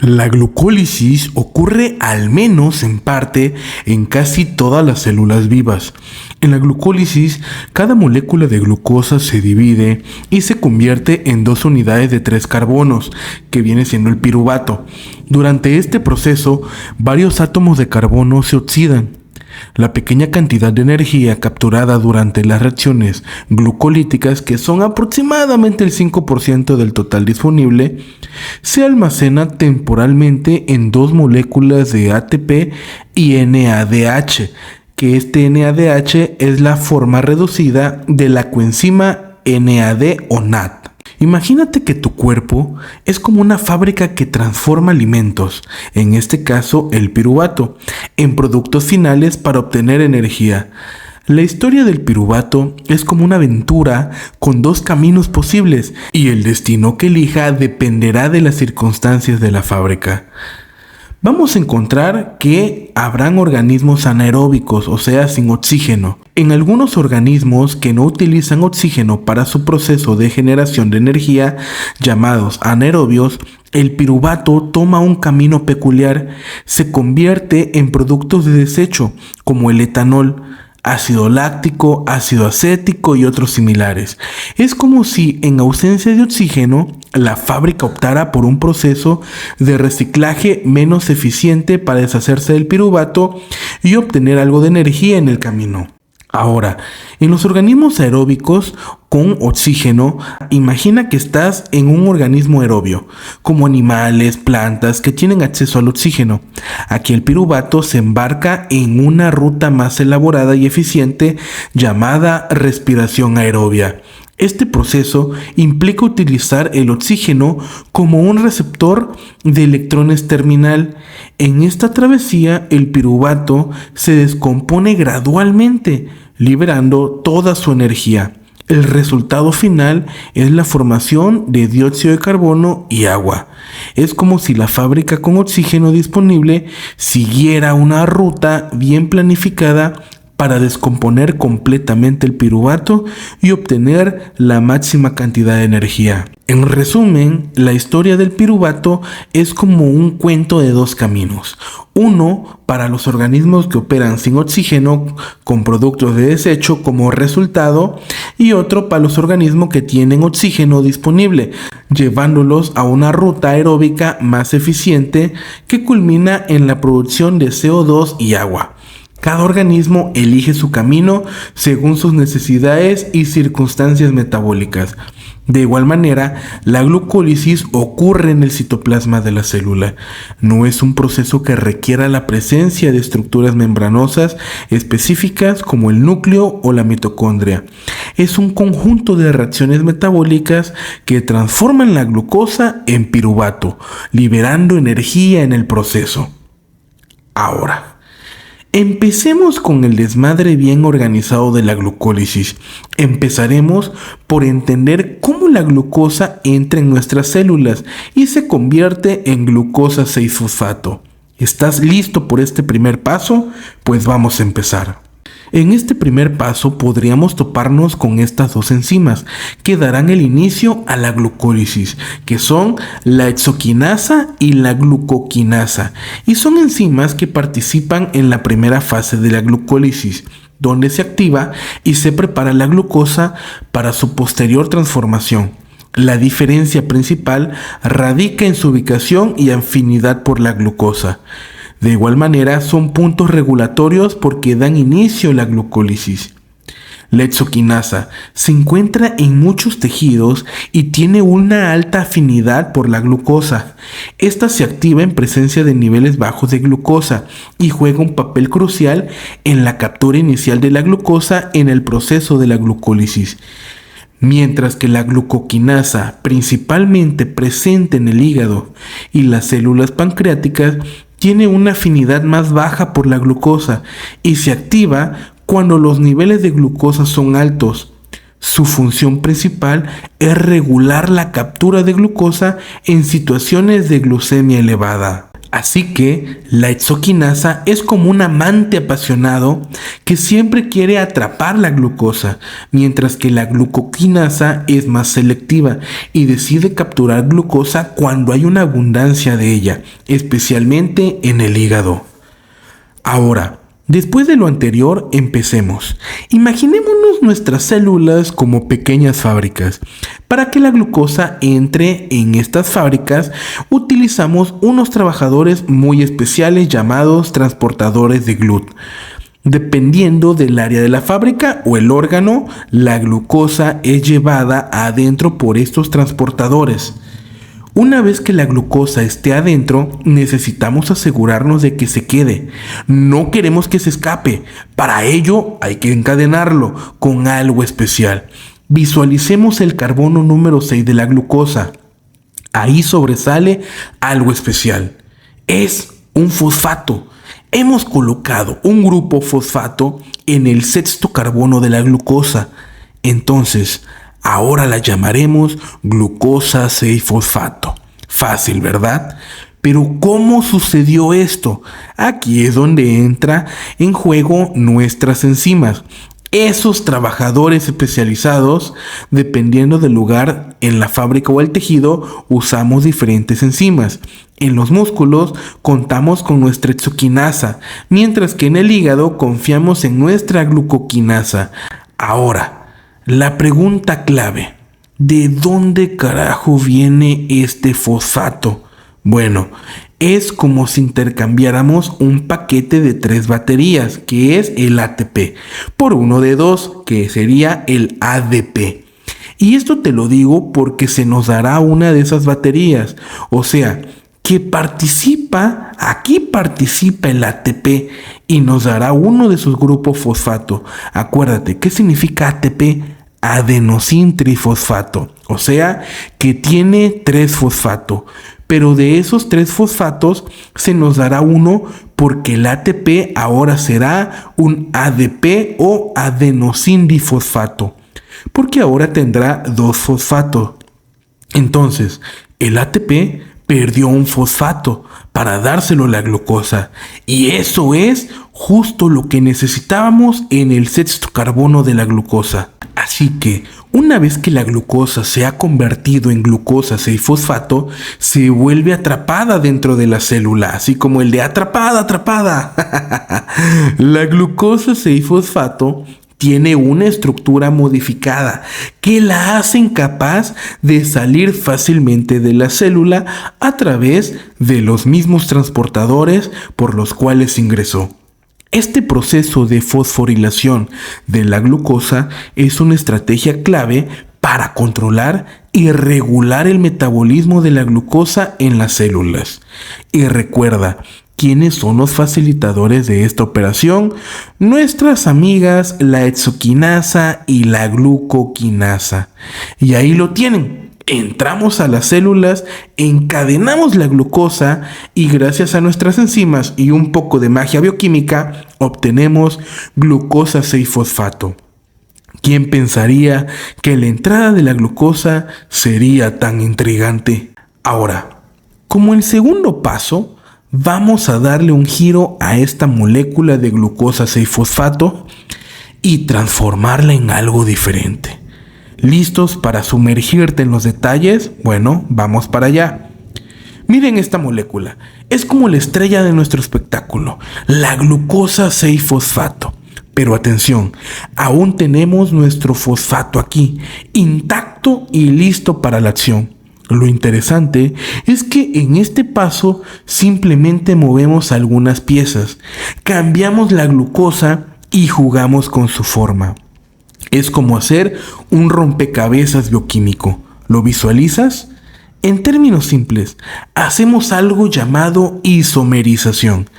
La glucólisis ocurre al menos en parte en casi todas las células vivas. En la glucólisis, cada molécula de glucosa se divide y se convierte en dos unidades de 3 carbonos, que viene siendo el piruvato. Durante este proceso, varios átomos de carbono se oxidan. La pequeña cantidad de energía capturada durante las reacciones glucolíticas, que son aproximadamente el 5% del total disponible, se almacena temporalmente en dos moléculas de ATP y NADH, que este NADH es la forma reducida de la coenzima NAD o NAD. Imagínate que tu cuerpo es como una fábrica que transforma alimentos, en este caso el piruvato, en productos finales para obtener energía. La historia del piruvato es como una aventura con dos caminos posibles y el destino que elija dependerá de las circunstancias de la fábrica. Vamos a encontrar que habrán organismos anaeróbicos, o sea, sin oxígeno. En algunos organismos que no utilizan oxígeno para su proceso de generación de energía, llamados anaerobios, el piruvato toma un camino peculiar, se convierte en productos de desecho, como el etanol, ácido láctico, ácido acético y otros similares. Es como si, en ausencia de oxígeno, la fábrica optara por un proceso de reciclaje menos eficiente para deshacerse del piruvato y obtener algo de energía en el camino. Ahora, en los organismos aeróbicos con oxígeno, imagina que estás en un organismo aerobio, como animales, plantas que tienen acceso al oxígeno. Aquí el piruvato se embarca en una ruta más elaborada y eficiente llamada respiración aerobia. Este proceso implica utilizar el oxígeno como un receptor de electrones terminal. En esta travesía, el piruvato se descompone gradualmente, liberando toda su energía. El resultado final es la formación de dióxido de carbono y agua. Es como si la fábrica con oxígeno disponible siguiera una ruta bien planificada para descomponer completamente el piruvato y obtener la máxima cantidad de energía. En resumen, la historia del piruvato es como un cuento de dos caminos. Uno para los organismos que operan sin oxígeno con productos de desecho como resultado, y otro para los organismos que tienen oxígeno disponible, llevándolos a una ruta aeróbica más eficiente que culmina en la producción de CO2 y agua. Cada organismo elige su camino según sus necesidades y circunstancias metabólicas. De igual manera, la glucólisis ocurre en el citoplasma de la célula. No es un proceso que requiera la presencia de estructuras membranosas específicas como el núcleo o la mitocondria. Es un conjunto de reacciones metabólicas que transforman la glucosa en piruvato, liberando energía en el proceso. Ahora, empecemos con el desmadre bien organizado de la glucólisis. Empezaremos por entender cómo la glucosa entra en nuestras células y se convierte en glucosa 6-fosfato. ¿Estás listo por este primer paso? Pues vamos a empezar. En este primer paso podríamos toparnos con estas dos enzimas que darán el inicio a la glucólisis, que son la hexoquinasa y la glucoquinasa, y son enzimas que participan en la primera fase de la glucólisis, donde se activa y se prepara la glucosa para su posterior transformación. La diferencia principal radica en su ubicación y afinidad por la glucosa. De igual manera, son puntos regulatorios porque dan inicio a la glucólisis. La hexoquinasa se encuentra en muchos tejidos y tiene una alta afinidad por la glucosa. Esta se activa en presencia de niveles bajos de glucosa y juega un papel crucial en la captura inicial de la glucosa en el proceso de la glucólisis. Mientras que la glucoquinasa, principalmente presente en el hígado y las células pancreáticas, tiene una afinidad más baja por la glucosa y se activa cuando los niveles de glucosa son altos. Su función principal es regular la captura de glucosa en situaciones de glucemia elevada. Así que la hexoquinasa es como un amante apasionado que siempre quiere atrapar la glucosa, mientras que la glucoquinasa es más selectiva y decide capturar glucosa cuando hay una abundancia de ella, especialmente en el hígado. Ahora, después de lo anterior, empecemos. Imaginémonos nuestras células como pequeñas fábricas. Para que la glucosa entre en estas fábricas, utilizamos unos trabajadores muy especiales llamados transportadores de GLUT. Dependiendo del área de la fábrica o el órgano, la glucosa es llevada adentro por estos transportadores. Una vez que la glucosa esté adentro, necesitamos asegurarnos de que se quede. No queremos que se escape. Para ello hay que encadenarlo con algo especial. Visualicemos el carbono número 6 de la glucosa. Ahí sobresale algo especial. Es un fosfato. Hemos colocado un grupo fosfato en el sexto carbono de la glucosa. Entonces, ahora la llamaremos glucosa 6-fosfato. Fácil, ¿verdad? Pero ¿cómo sucedió esto? Aquí es donde entra en juego nuestras enzimas. Esos trabajadores especializados, dependiendo del lugar en la fábrica o el tejido, usamos diferentes enzimas. En los músculos contamos con nuestra hexoquinasa, mientras que en el hígado confiamos en nuestra glucoquinasa. Ahora, la pregunta clave, ¿de dónde carajo viene este fosfato? Bueno, es como si intercambiáramos un paquete de 3 baterías, que es el ATP, por uno de 2, que sería el ADP. Y esto te lo digo porque se nos dará una de esas baterías, o sea, que aquí participa el ATP y nos dará uno de sus grupos fosfato. Acuérdate, ¿qué significa ATP? Adenosín trifosfato, o sea, que tiene 3 fosfatos. Pero de esos 3 fosfatos se nos dará uno porque el ATP ahora será un ADP o adenosín difosfato, porque ahora tendrá 2 fosfatos. Entonces, el ATP perdió un fosfato para dárselo a la glucosa, y eso es justo lo que necesitábamos en el sexto carbono de la glucosa. Así que, una vez que la glucosa se ha convertido en glucosa 6-fosfato, se vuelve atrapada dentro de la célula, así como el de atrapada. La glucosa 6-fosfato tiene una estructura modificada que la hace incapaz de salir fácilmente de la célula a través de los mismos transportadores por los cuales ingresó. Este proceso de fosforilación de la glucosa es una estrategia clave para controlar y regular el metabolismo de la glucosa en las células. Y recuerda, ¿quiénes son los facilitadores de esta operación? Nuestras amigas, la hexoquinasa y la glucoquinasa. Y ahí lo tienen. Entramos a las células, encadenamos la glucosa y gracias a nuestras enzimas y un poco de magia bioquímica obtenemos glucosa 6-fosfato. ¿Quién pensaría que la entrada de la glucosa sería tan intrigante? Ahora, como el segundo paso, vamos a darle un giro a esta molécula de glucosa 6-fosfato y transformarla en algo diferente. ¿Listos para sumergirte en los detalles? Bueno, vamos para allá. Miren esta molécula, es como la estrella de nuestro espectáculo, la glucosa 6-fosfato. Pero atención, aún tenemos nuestro fosfato aquí, intacto y listo para la acción. Lo interesante es que en este paso simplemente movemos algunas piezas, cambiamos la glucosa y jugamos con su forma. Es como hacer un rompecabezas bioquímico. ¿Lo visualizas? En términos simples, hacemos algo llamado isomerización.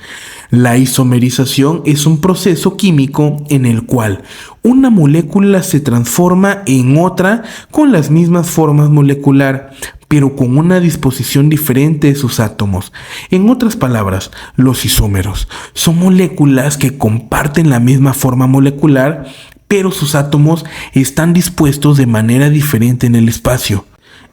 La isomerización es un proceso químico en el cual una molécula se transforma en otra con las mismas formas molecular, pero con una disposición diferente de sus átomos. En otras palabras, los isómeros son moléculas que comparten la misma forma molecular, pero sus átomos están dispuestos de manera diferente en el espacio.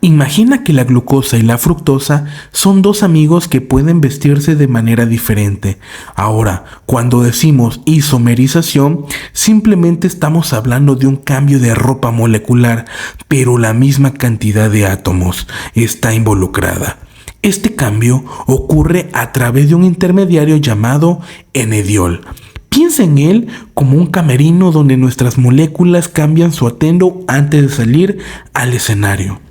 Imagina que la glucosa y la fructosa son dos amigos que pueden vestirse de manera diferente. Ahora, cuando decimos isomerización, simplemente estamos hablando de un cambio de ropa molecular, pero la misma cantidad de átomos está involucrada. Este cambio ocurre a través de un intermediario llamado enediol. Piensa en él como un camerino donde nuestras moléculas cambian su atuendo antes de salir al escenario.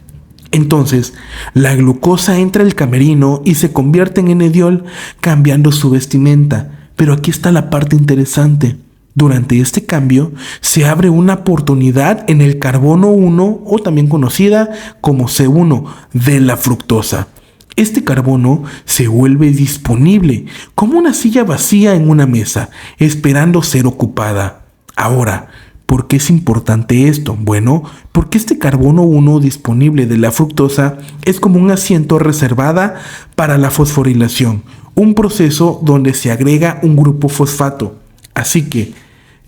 Entonces, la glucosa entra al camerino y se convierte en enediol, cambiando su vestimenta. Pero aquí está la parte interesante. Durante este cambio, se abre una oportunidad en el carbono 1, o también conocida como C1, de la fructosa. Este carbono se vuelve disponible, como una silla vacía en una mesa, esperando ser ocupada. Ahora, ¿por qué es importante esto? Bueno, porque este carbono 1 disponible de la fructosa es como un asiento reservada para la fosforilación, un proceso donde se agrega un grupo fosfato. Así que,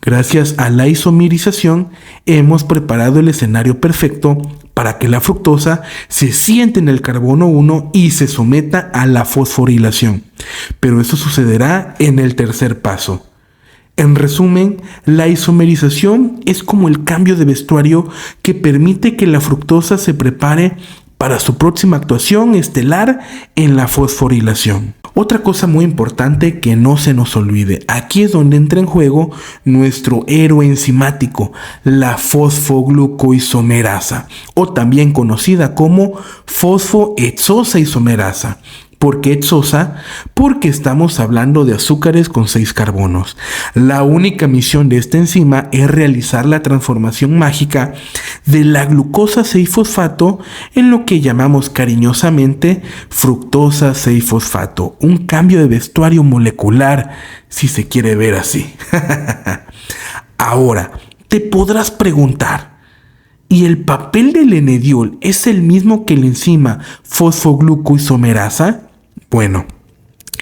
gracias a la isomerización, hemos preparado el escenario perfecto para que la fructosa se siente en el carbono 1 y se someta a la fosforilación. Pero eso sucederá en el tercer paso. En resumen, la isomerización es como el cambio de vestuario que permite que la fructosa se prepare para su próxima actuación estelar en la fosforilación. Otra cosa muy importante que no se nos olvide, aquí es donde entra en juego nuestro héroe enzimático, la fosfoglucoisomerasa, o también conocida como fosfohexosa isomerasa. ¿Por qué hexosa? Porque estamos hablando de azúcares con 6 carbonos. La única misión de esta enzima es realizar la transformación mágica de la glucosa 6-fosfato en lo que llamamos cariñosamente fructosa 6-fosfato, un cambio de vestuario molecular, si se quiere ver así. Ahora, te podrás preguntar, ¿y el papel del enediol es el mismo que la enzima fosfoglucoisomerasa? Bueno,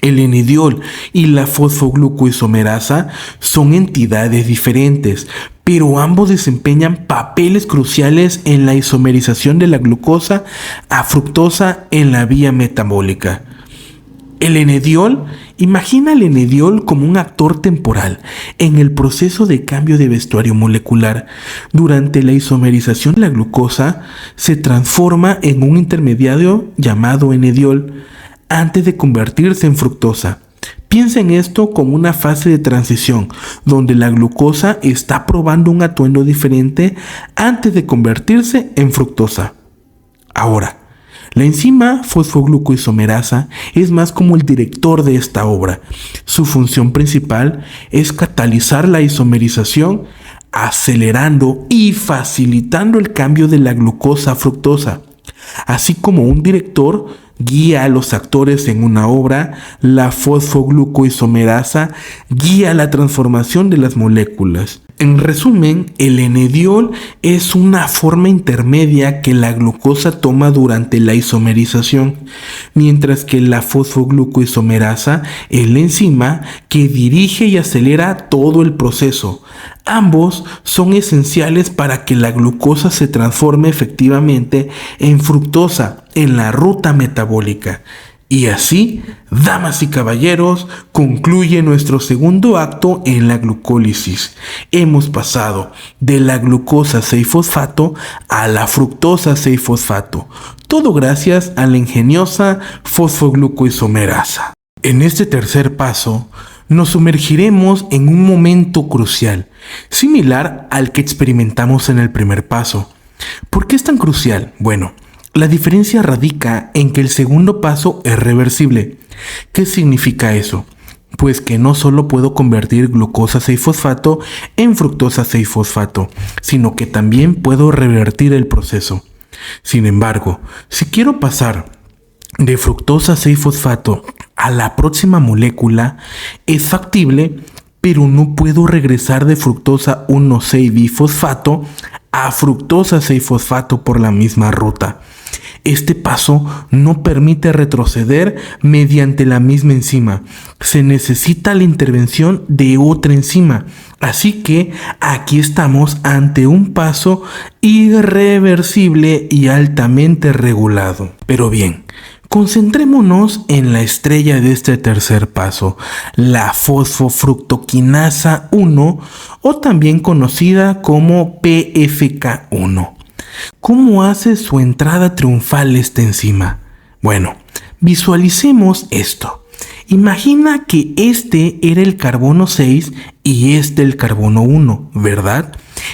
el enediol y la fosfoglucoisomerasa son entidades diferentes, pero ambos desempeñan papeles cruciales en la isomerización de la glucosa a fructosa en la vía metabólica. El enediol, imagina el enediol como un actor temporal en el proceso de cambio de vestuario molecular. Durante la isomerización, la glucosa se transforma en un intermediario llamado enediol antes de convertirse en fructosa. Piensa en esto como una fase de transición, donde la glucosa está probando un atuendo diferente antes de convertirse en fructosa. Ahora, la enzima fosfoglucoisomerasa es más como el director de esta obra. Su función principal es catalizar la isomerización, acelerando y facilitando el cambio de la glucosa a fructosa. Así como un director guía a los actores en una obra, la fosfoglucoisomerasa guía la transformación de las moléculas. En resumen, el enediol es una forma intermedia que la glucosa toma durante la isomerización, mientras que la fosfoglucoisomerasa es la enzima que dirige y acelera todo el proceso. Ambos son esenciales para que la glucosa se transforme efectivamente en fructosa en la ruta metabólica. Y así, damas y caballeros, concluye nuestro segundo acto en la glucólisis. Hemos pasado de la glucosa 6-fosfato a la fructosa 6-fosfato, todo gracias a la ingeniosa fosfoglucoisomerasa. En este tercer paso, nos sumergiremos en un momento crucial, similar al que experimentamos en el primer paso. ¿Por qué es tan crucial? Bueno, la diferencia radica en que el segundo paso es reversible. ¿Qué significa eso? Pues que no solo puedo convertir glucosa 6-fosfato en fructosa 6-fosfato, sino que también puedo revertir el proceso. Sin embargo, si quiero pasar de fructosa 6-fosfato a la próxima molécula, es factible, pero no puedo regresar de fructosa 1,6-bifosfato a fructosa 6-fosfato por la misma ruta. Este paso no permite retroceder mediante la misma enzima. Se necesita la intervención de otra enzima. Así que aquí estamos ante un paso irreversible y altamente regulado. Pero bien, concentrémonos en la estrella de este tercer paso, la fosfofructoquinasa 1 o también conocida como PFK1. ¿Cómo hace su entrada triunfal esta enzima? Bueno, visualicemos esto. Imagina que este era el carbono 6 y este el carbono 1, ¿verdad?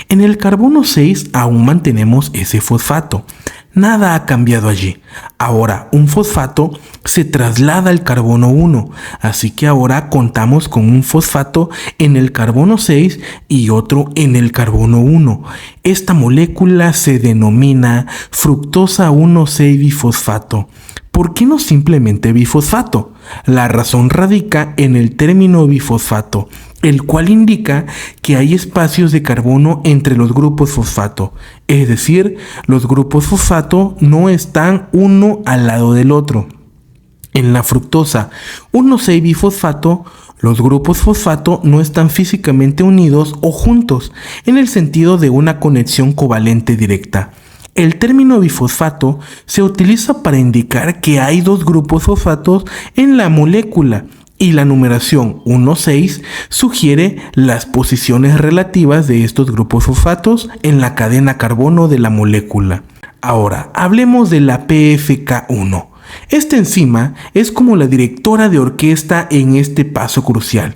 En el carbono 6 aún mantenemos ese fosfato. Nada ha cambiado allí. Ahora un fosfato se traslada al carbono 1, así que ahora contamos con un fosfato en el carbono 6 y otro en el carbono 1. Esta molécula se denomina fructosa 1,6-bifosfato. ¿Por qué no simplemente bifosfato? La razón radica en el término bifosfato, el cual indica que hay espacios de carbono entre los grupos fosfato, es decir, los grupos fosfato no están uno al lado del otro. En la fructosa 1,6-bifosfato, los grupos fosfato no están físicamente unidos o juntos, en el sentido de una conexión covalente directa. El término bifosfato se utiliza para indicar que hay dos grupos fosfatos en la molécula y la numeración 1,6 sugiere las posiciones relativas de estos grupos fosfatos en la cadena carbono de la molécula. Ahora, hablemos de la PFK1. Esta enzima es como la directora de orquesta en este paso crucial.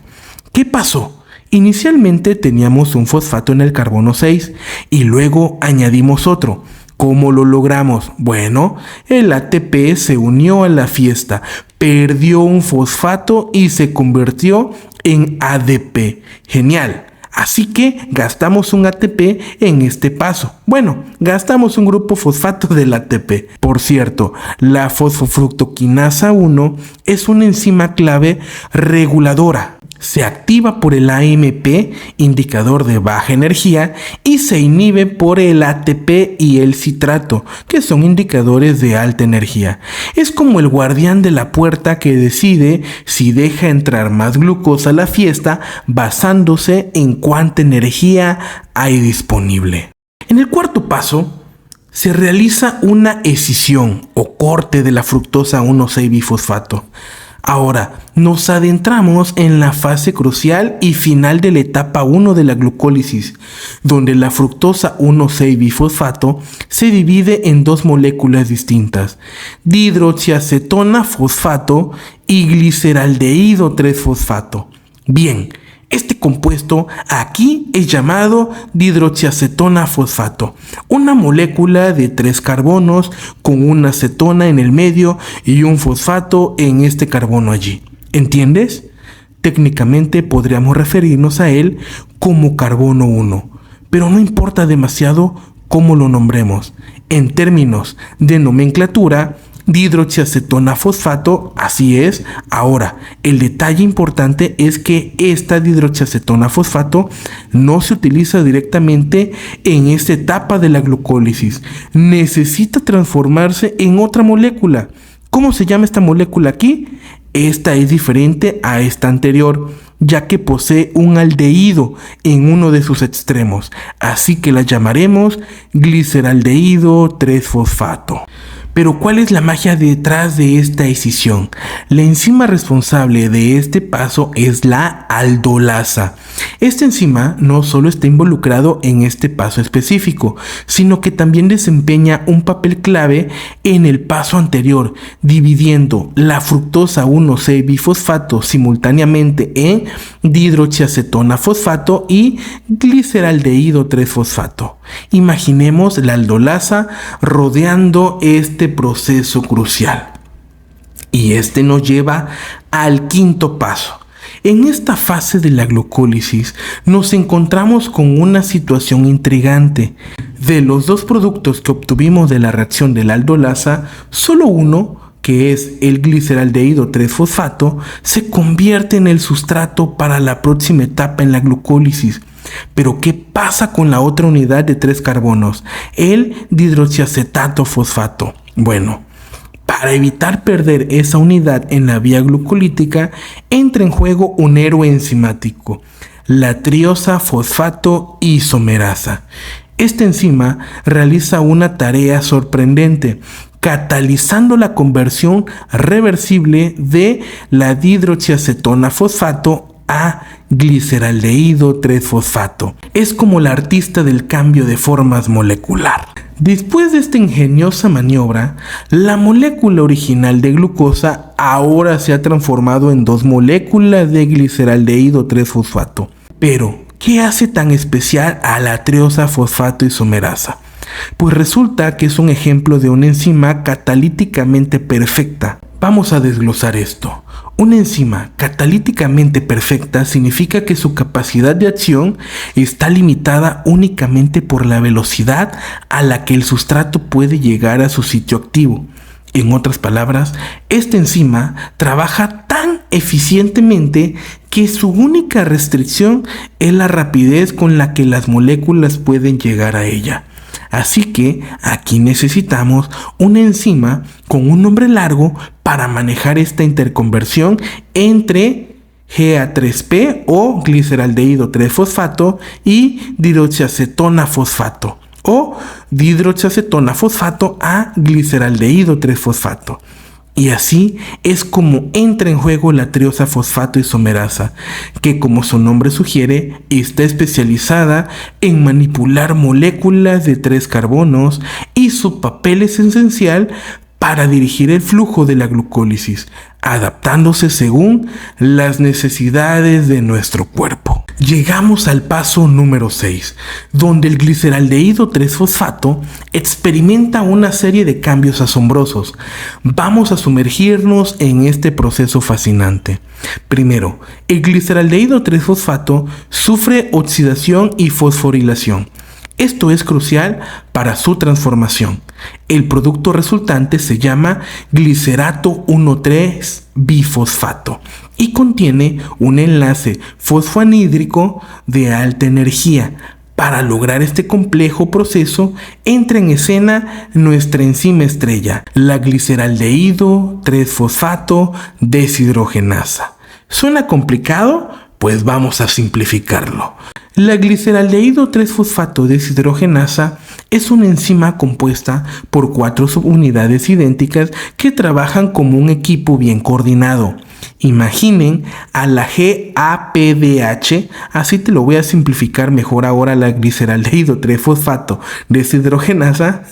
¿Qué pasó? Inicialmente teníamos un fosfato en el carbono 6 y luego añadimos otro. ¿Cómo lo logramos? Bueno, el ATP se unió a la fiesta, perdió un fosfato y se convirtió en ADP. Genial. Así que gastamos un ATP en este paso. Bueno, gastamos un grupo fosfato del ATP. Por cierto, la fosfofructoquinasa 1 es una enzima clave reguladora. Se activa por el AMP, indicador de baja energía, y se inhibe por el ATP y el citrato, que son indicadores de alta energía. Es como el guardián de la puerta que decide si deja entrar más glucosa a la fiesta basándose en cuánta energía hay disponible. En el cuarto paso, se realiza una escisión o corte de la fructosa 1,6-bifosfato. Ahora, nos adentramos en la fase crucial y final de la etapa 1 de la glucólisis, donde la fructosa 1,6-bifosfato se divide en dos moléculas distintas, dihidroxiacetona fosfato y gliceraldehído 3-fosfato. Bien, este compuesto aquí es llamado dihidroxiacetona fosfato, una molécula de 3 carbonos con una cetona en el medio y un fosfato en este carbono allí. ¿Entiendes? Técnicamente podríamos referirnos a él como carbono 1, pero no importa demasiado cómo lo nombremos. En términos de nomenclatura, dihidroxiacetona fosfato, así es. Ahora, el detalle importante es que esta dihidroxiacetona fosfato no se utiliza directamente en esta etapa de la glucólisis. Necesita transformarse en otra molécula. ¿Cómo se llama esta molécula aquí? Esta es diferente a esta anterior, ya que posee un aldehído en uno de sus extremos, así que la llamaremos gliceraldehído 3-fosfato. Pero ¿cuál es la magia detrás de esta escisión? La enzima responsable de este paso es la aldolasa. Esta enzima no solo está involucrado en este paso específico, sino que también desempeña un papel clave en el paso anterior, dividiendo la fructosa 1,6-bifosfato simultáneamente en dihidroxiacetona fosfato y gliceraldehído 3-fosfato. Imaginemos la aldolasa rodeando este proceso crucial. Y este nos lleva al quinto paso. En esta fase de la glucólisis nos encontramos con una situación intrigante. De los dos productos que obtuvimos de la reacción de la aldolasa, solo uno, que es el gliceraldehído 3-fosfato, se convierte en el sustrato para la próxima etapa en la glucólisis. Pero ¿qué pasa con la otra unidad de 3 carbonos, el dihidroxiacetato fosfato? Bueno, para evitar perder esa unidad en la vía glucolítica, entra en juego un héroe enzimático, la triosa fosfato isomerasa. Esta enzima realiza una tarea sorprendente, catalizando la conversión reversible de la dihidroxiacetona fosfato a gliceraldehído 3-fosfato. Es como la artista del cambio de formas molecular. Después de esta ingeniosa maniobra, la molécula original de glucosa ahora se ha transformado en 2 moléculas de gliceraldehído 3-fosfato. Pero, ¿qué hace tan especial a la triosa fosfato isomerasa? Pues resulta que es un ejemplo de una enzima catalíticamente perfecta. Vamos a desglosar esto. Una enzima catalíticamente perfecta significa que su capacidad de acción está limitada únicamente por la velocidad a la que el sustrato puede llegar a su sitio activo. En otras palabras, esta enzima trabaja tan eficientemente que su única restricción es la rapidez con la que las moléculas pueden llegar a ella. Así que aquí necesitamos una enzima con un nombre largo para manejar esta interconversión entre GA3P o gliceraldehído 3-fosfato y dihidroxiacetona fosfato o dihidroxiacetona fosfato a gliceraldehído 3-fosfato. Y así es como entra en juego la triosa fosfato isomerasa, que como su nombre sugiere, está especializada en manipular moléculas de 3 carbonos y su papel es esencial para dirigir el flujo de la glucólisis, adaptándose según las necesidades de nuestro cuerpo. Llegamos al paso número 6, donde el gliceraldehído 3-fosfato experimenta una serie de cambios asombrosos. Vamos a sumergirnos en este proceso fascinante. Primero, el gliceraldehído 3-fosfato sufre oxidación y fosforilación. Esto es crucial para su transformación. El producto resultante se llama glicerato 1,3-bifosfato y contiene un enlace fosfoanhídrico de alta energía. Para lograr este complejo proceso, entra en escena nuestra enzima estrella, la gliceraldehído 3-fosfato deshidrogenasa. ¿Suena complicado? Pues vamos a simplificarlo. La gliceraldehído 3-fosfato deshidrogenasa es una enzima compuesta por 4 subunidades idénticas que trabajan como un equipo bien coordinado. Imaginen a la GAPDH, así te lo voy a simplificar mejor ahora, la gliceraldehído 3-fosfato deshidrogenasa,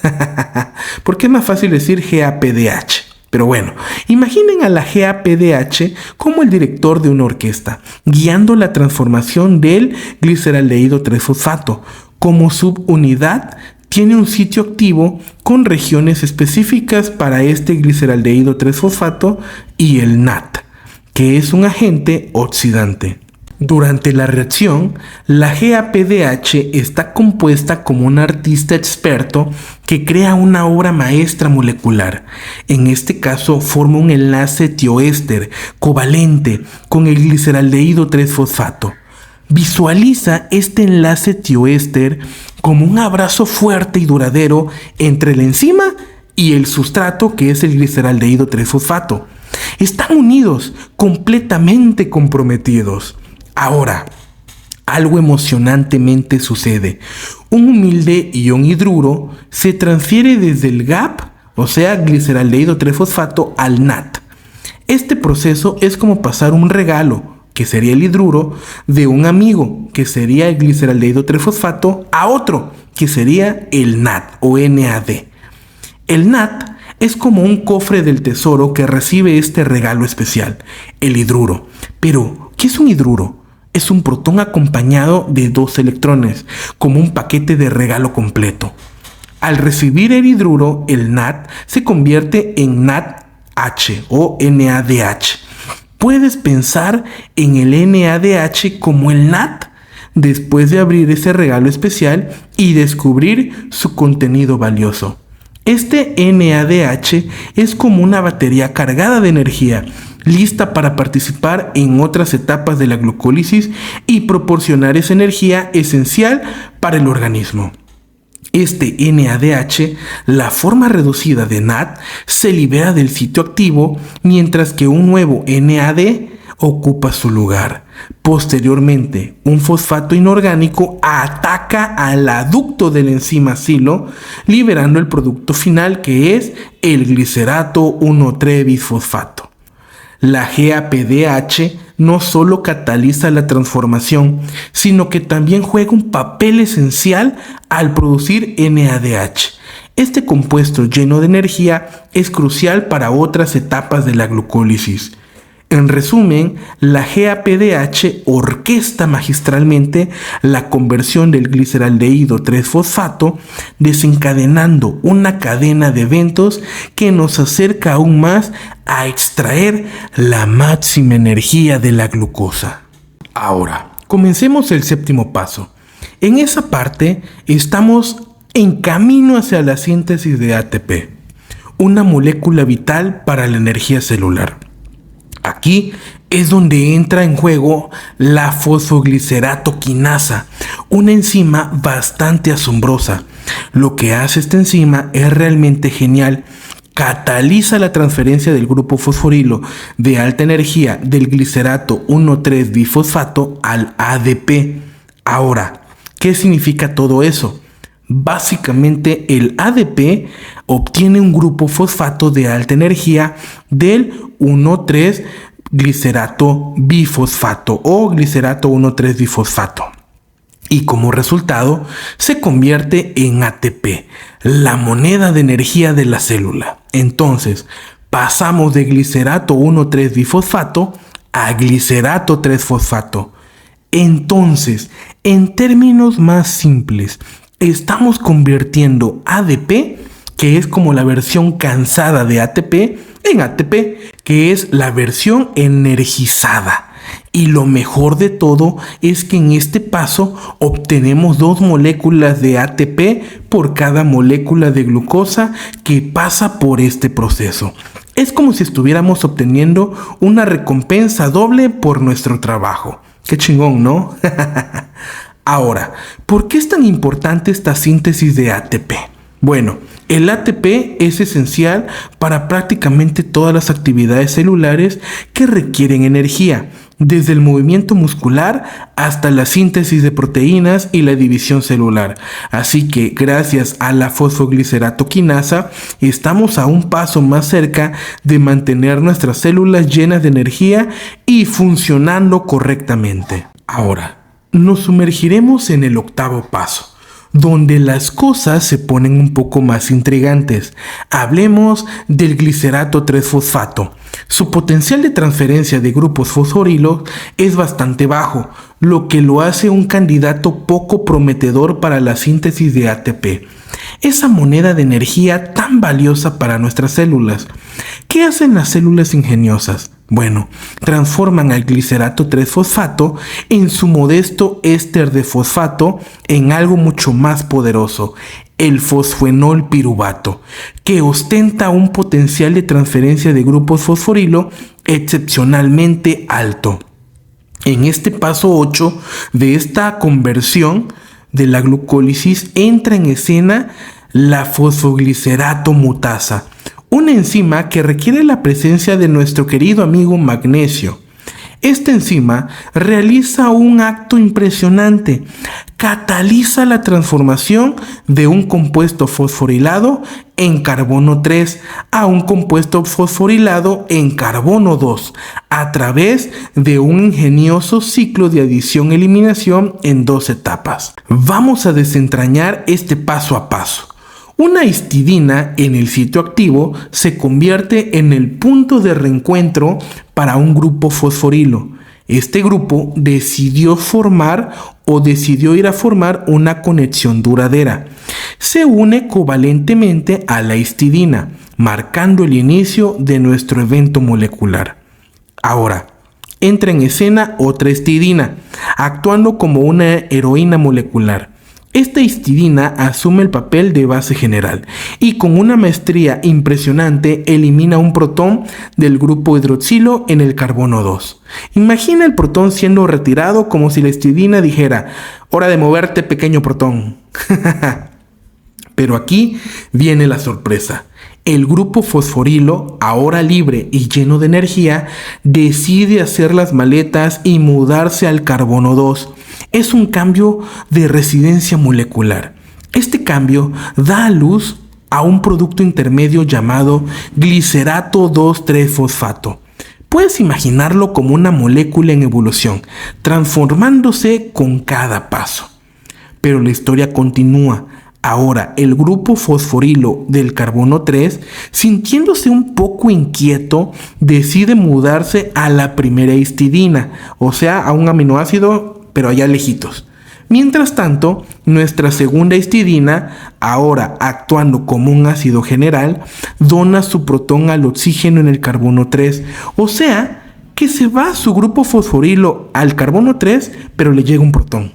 porque es más fácil decir GAPDH. Pero bueno, imaginen a la GAPDH como el director de una orquesta, guiando la transformación del gliceraldehído 3-fosfato. Como subunidad, tiene un sitio activo con regiones específicas para este gliceraldehído 3-fosfato y el NAT, que es un agente oxidante. Durante la reacción, la GAPDH está compuesta como un artista experto que crea una obra maestra molecular. En este caso, forma un enlace tioéster covalente con el gliceraldehído 3-fosfato. Visualiza este enlace tioéster como un abrazo fuerte y duradero entre la enzima y el sustrato, que es el gliceraldehído 3-fosfato. Están unidos, completamente comprometidos. Ahora, algo emocionantemente sucede. Un humilde ion hidruro se transfiere desde el GAP, o sea, gliceraldehído 3-fosfato, al NAT. Este proceso es como pasar un regalo, que sería el hidruro, de un amigo, que sería el gliceraldehído 3-fosfato, a otro, que sería el NAT o NAD. El NAT es como un cofre del tesoro que recibe este regalo especial, el hidruro. Pero, ¿qué es un hidruro? Es un protón acompañado de 2 electrones, como un paquete de regalo completo. Al recibir el hidruro, el NAT se convierte en NADH o NADH. Puedes pensar en el NADH como el NAT después de abrir ese regalo especial y descubrir su contenido valioso. Este NADH es como una batería cargada de energía, lista para participar en otras etapas de la glucólisis y proporcionar esa energía esencial para el organismo. Este NADH, la forma reducida de NAD, se libera del sitio activo mientras que un nuevo NAD ocupa su lugar. Posteriormente, un fosfato inorgánico ataca al aducto de la enzima silo, liberando el producto final que es el glicerato 1,3-bisfosfato. La GAPDH no solo cataliza la transformación, sino que también juega un papel esencial al producir NADH. Este compuesto lleno de energía es crucial para otras etapas de la glucólisis. En resumen, la GAPDH orquesta magistralmente la conversión del gliceraldehído 3-fosfato, desencadenando una cadena de eventos que nos acerca aún más a extraer la máxima energía de la glucosa. Ahora, comencemos el séptimo paso. En esa parte estamos en camino hacia la síntesis de ATP, una molécula vital para la energía celular. Aquí es donde entra en juego la fosfoglicerato quinasa, una enzima bastante asombrosa. Lo que hace esta enzima es realmente genial. Cataliza la transferencia del grupo fosforilo de alta energía del glicerato 1,3-bifosfato al ADP. Ahora, ¿qué significa todo eso? Básicamente el ADP obtiene un grupo fosfato de alta energía del 1,3 glicerato bifosfato o glicerato 1,3-bifosfato. Y como resultado se convierte en ATP, la moneda de energía de la célula. Entonces pasamos de glicerato 1,3-bifosfato a glicerato 3-fosfato. Entonces, en términos más simples, estamos convirtiendo ADP, que es como la versión cansada de ATP, en ATP, que es la versión energizada. Y lo mejor de todo es que en este paso obtenemos 2 moléculas de ATP por cada molécula de glucosa que pasa por este proceso. Es como si estuviéramos obteniendo una recompensa doble por nuestro trabajo. Qué chingón, ¿no? Ahora, ¿por qué es tan importante esta síntesis de ATP? Bueno, el ATP es esencial para prácticamente todas las actividades celulares que requieren energía, desde el movimiento muscular hasta la síntesis de proteínas y la división celular. Así que gracias a la fosfoglicerato quinasa estamos a un paso más cerca de mantener nuestras células llenas de energía y funcionando correctamente. Ahora, nos sumergiremos en el octavo paso, donde las cosas se ponen un poco más intrigantes. Hablemos del glicerato 3-fosfato. Su potencial de transferencia de grupos fosforilos es bastante bajo, lo que lo hace un candidato poco prometedor para la síntesis de ATP. Esa moneda de energía tan valiosa para nuestras células. ¿Qué hacen las células ingeniosas? Bueno, transforman al glicerato 3-fosfato en su modesto éster de fosfato en algo mucho más poderoso, el fosfenol piruvato, que ostenta un potencial de transferencia de grupos fosforilo excepcionalmente alto. En este paso 8 de esta conversión de la glucólisis entra en escena la fosfoglicerato mutasa, una enzima que requiere la presencia de nuestro querido amigo magnesio. Esta enzima realiza un acto impresionante, cataliza la transformación de un compuesto fosforilado en carbono 3 a un compuesto fosforilado en carbono 2 a través de un ingenioso ciclo de adición-eliminación en 2 etapas. Vamos a desentrañar este paso a paso. Una histidina en el sitio activo se convierte en el punto de reencuentro para un grupo fosforilo. Este grupo decidió ir a formar una conexión duradera. Se une covalentemente a la histidina, marcando el inicio de nuestro evento molecular. Ahora, entra en escena otra histidina, actuando como una heroína molecular. Esta histidina asume el papel de base general y con una maestría impresionante elimina un protón del grupo hidroxilo en el carbono 2. Imagina el protón siendo retirado como si la histidina dijera: hora de moverte, pequeño protón. Pero aquí viene la sorpresa. El grupo fosforilo, ahora libre y lleno de energía, decide hacer las maletas y mudarse al carbono 2. Es un cambio de residencia molecular. Este cambio da a luz a un producto intermedio llamado glicerato 2,3-fosfato. Puedes imaginarlo como una molécula en evolución, transformándose con cada paso. Pero la historia continúa. Ahora, el grupo fosforilo del carbono 3, sintiéndose un poco inquieto, decide mudarse a la primera histidina, o sea, a un aminoácido, pero allá lejitos. Mientras tanto, nuestra segunda histidina, ahora actuando como un ácido general, dona su protón al oxígeno en el carbono 3, o sea, que se va su grupo fosforilo al carbono 3, pero le llega un protón.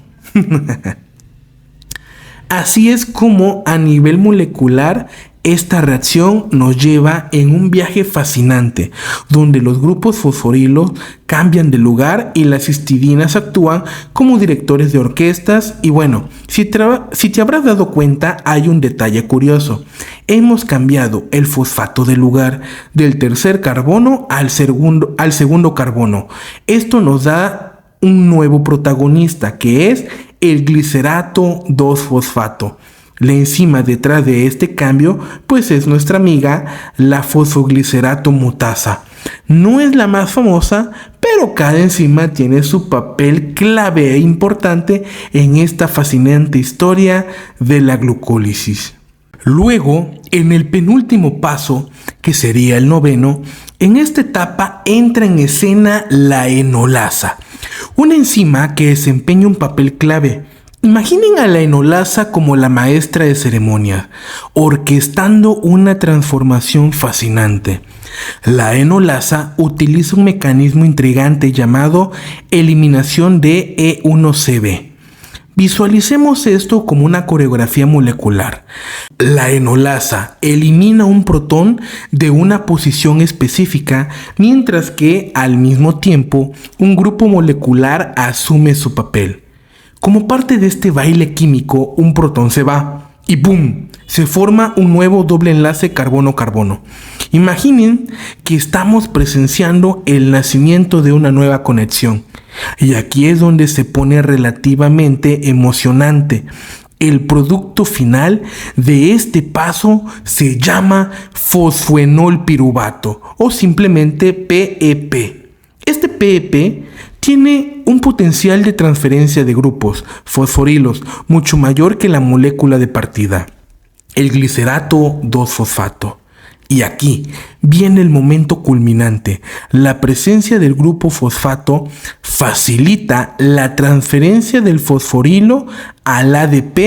Así es como a nivel molecular esta reacción nos lleva en un viaje fascinante, donde los grupos fosforilos cambian de lugar y las histidinas actúan como directores de orquestas. Y bueno, si te habrás dado cuenta, hay un detalle curioso. Hemos cambiado el fosfato de lugar, del tercer carbono al segundo carbono. Esto nos da un nuevo protagonista, que es el glicerato 2-fosfato. La enzima detrás de este cambio pues es nuestra amiga, la fosfoglicerato mutasa. No es la más famosa, pero cada enzima tiene su papel clave e importante en esta fascinante historia de la glucólisis. Luego, en el penúltimo paso, que sería el noveno, en esta etapa entra en escena la enolasa, una enzima que desempeña un papel clave. Imaginen a la enolasa como la maestra de ceremonia, orquestando una transformación fascinante. La enolasa utiliza un mecanismo intrigante llamado eliminación de E1CB. Visualicemos esto como una coreografía molecular. La enolasa elimina un protón de una posición específica, mientras que al mismo tiempo un grupo molecular asume su papel. Como parte de este baile químico, un protón se va y ¡boom!, se forma un nuevo doble enlace carbono-carbono. Imaginen que estamos presenciando el nacimiento de una nueva conexión. Y aquí es donde se pone relativamente emocionante. El producto final de este paso se llama fosfoenol piruvato o simplemente PEP. Este PEP tiene un potencial de transferencia de grupos fosforilos mucho mayor que la molécula de partida, el glicerato 2-fosfato. Y aquí viene el momento culminante. La presencia del grupo fosfato facilita la transferencia del fosforilo al ADP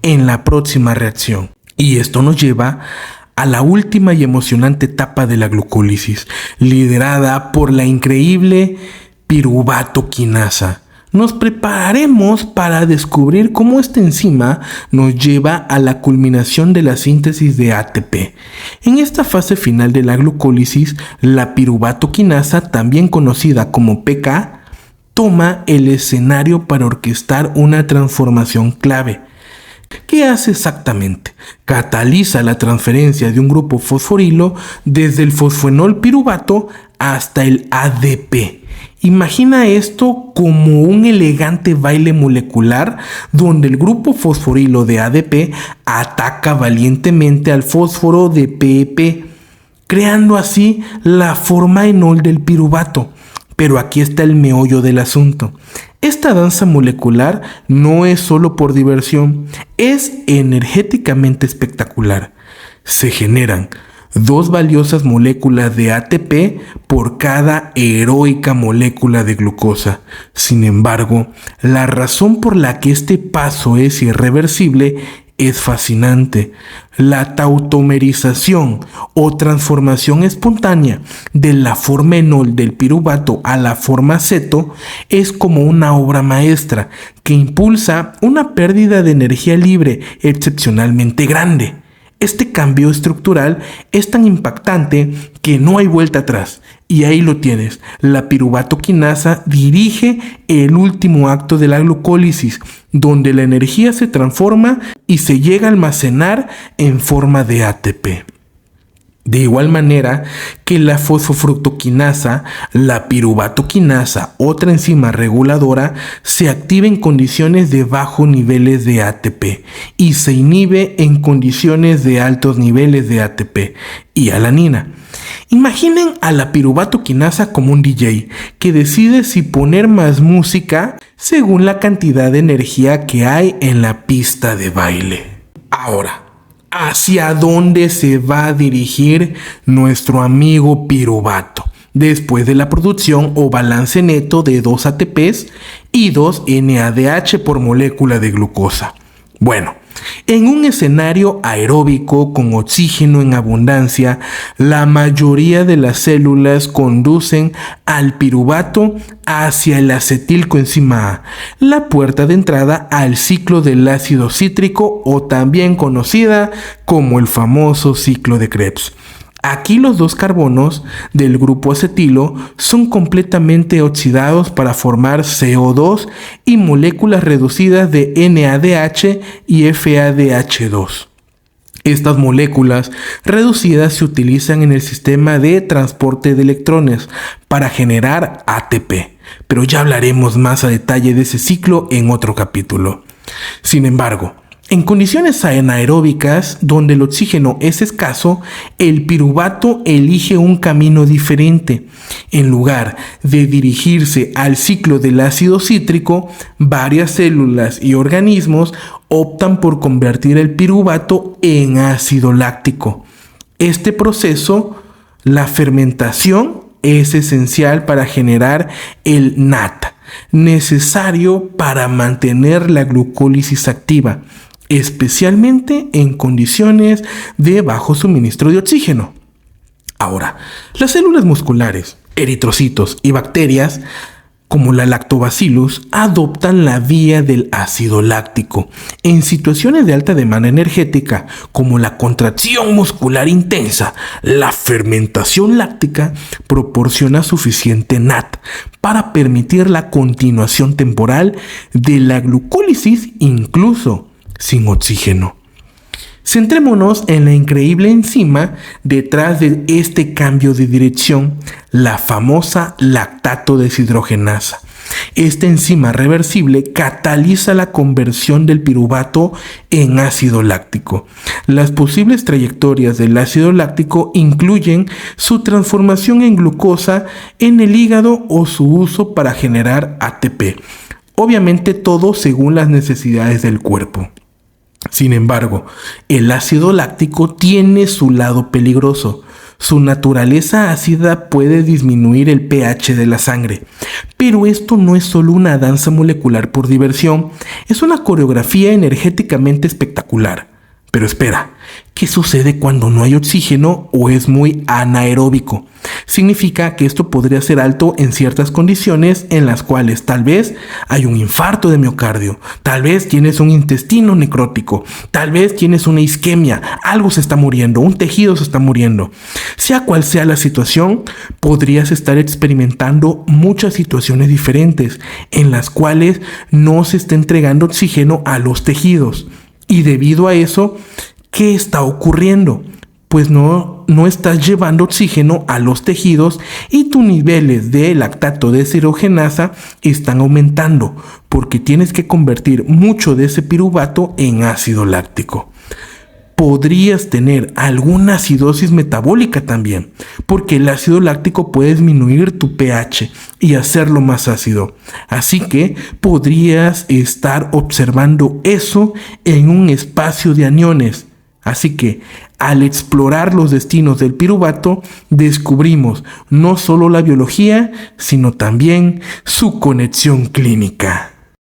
en la próxima reacción. Y esto nos lleva a la última y emocionante etapa de la glucólisis, liderada por la increíble piruvato quinasa. Nos prepararemos para descubrir cómo esta enzima nos lleva a la culminación de la síntesis de ATP. En esta fase final de la glucólisis, la piruvato quinasa, también conocida como PK, toma el escenario para orquestar una transformación clave. ¿Qué hace exactamente? Cataliza la transferencia de un grupo fosforilo desde el fosfoenol piruvato hasta el ADP. Imagina esto como un elegante baile molecular donde el grupo fosforilo de ADP ataca valientemente al fósforo de PEP, creando así la forma enol del piruvato. Pero aquí está el meollo del asunto. Esta danza molecular no es solo por diversión, es energéticamente espectacular. Se generan 2 valiosas moléculas de ATP por cada heroica molécula de glucosa. Sin embargo, la razón por la que este paso es irreversible es fascinante. La tautomerización o transformación espontánea de la forma enol del piruvato a la forma ceto es como una obra maestra que impulsa una pérdida de energía libre excepcionalmente grande. Este cambio estructural es tan impactante que no hay vuelta atrás. Y ahí lo tienes, la piruvato quinasa dirige el último acto de la glucólisis, donde la energía se transforma y se llega a almacenar en forma de ATP. De igual manera que la fosfofructoquinasa, la piruvato quinasa, otra enzima reguladora, se activa en condiciones de bajos niveles de ATP y se inhibe en condiciones de altos niveles de ATP y alanina. Imaginen a la piruvato quinasa como un DJ que decide si poner más música según la cantidad de energía que hay en la pista de baile. Ahora, ¿hacia dónde se va a dirigir nuestro amigo piruvato después de la producción o balance neto de 2 ATPs y 2 NADH por molécula de glucosa? Bueno, en un escenario aeróbico con oxígeno en abundancia, la mayoría de las células conducen al piruvato hacia el acetilcoenzima A, la puerta de entrada al ciclo del ácido cítrico o también conocida como el famoso ciclo de Krebs. Aquí los 2 carbonos del grupo acetilo son completamente oxidados para formar CO2 y moléculas reducidas de NADH y FADH2. Estas moléculas reducidas se utilizan en el sistema de transporte de electrones para generar ATP, pero ya hablaremos más a detalle de ese ciclo en otro capítulo. Sin embargo, en condiciones anaeróbicas, donde el oxígeno es escaso, el piruvato elige un camino diferente. En lugar de dirigirse al ciclo del ácido cítrico, varias células y organismos optan por convertir el piruvato en ácido láctico. Este proceso, la fermentación, es esencial para generar el NAT, necesario para mantener la glucólisis activa, especialmente en condiciones de bajo suministro de oxígeno. Ahora, las células musculares, eritrocitos y bacterias, como la lactobacillus, adoptan la vía del ácido láctico. En situaciones de alta demanda energética, como la contracción muscular intensa, la fermentación láctica proporciona suficiente NAT para permitir la continuación temporal de la glucólisis, incluso sin oxígeno. Centrémonos en la increíble enzima detrás de este cambio de dirección, la famosa lactato deshidrogenasa. Esta enzima reversible cataliza la conversión del piruvato en ácido láctico. Las posibles trayectorias del ácido láctico incluyen su transformación en glucosa en el hígado o su uso para generar ATP. Obviamente todo según las necesidades del cuerpo. Sin embargo, el ácido láctico tiene su lado peligroso. Su naturaleza ácida puede disminuir el pH de la sangre. Pero esto no es solo una danza molecular por diversión, es una coreografía energéticamente espectacular. Pero espera, ¿qué sucede cuando no hay oxígeno o es muy anaeróbico? Significa que esto podría ser alto en ciertas condiciones en las cuales tal vez hay un infarto de miocardio, tal vez tienes un intestino necrótico, tal vez tienes una isquemia, algo se está muriendo, un tejido se está muriendo. Sea cual sea la situación, podrías estar experimentando muchas situaciones diferentes en las cuales no se está entregando oxígeno a los tejidos. Y debido a eso, ¿qué está ocurriendo? Pues no estás llevando oxígeno a los tejidos y tus niveles de lactato deshidrogenasa están aumentando porque tienes que convertir mucho de ese piruvato en ácido láctico. Podrías tener alguna acidosis metabólica también, porque el ácido láctico puede disminuir tu pH y hacerlo más ácido. Así que podrías estar observando eso en un espacio de aniones. Así que al explorar los destinos del piruvato, descubrimos no solo la biología, sino también su conexión clínica.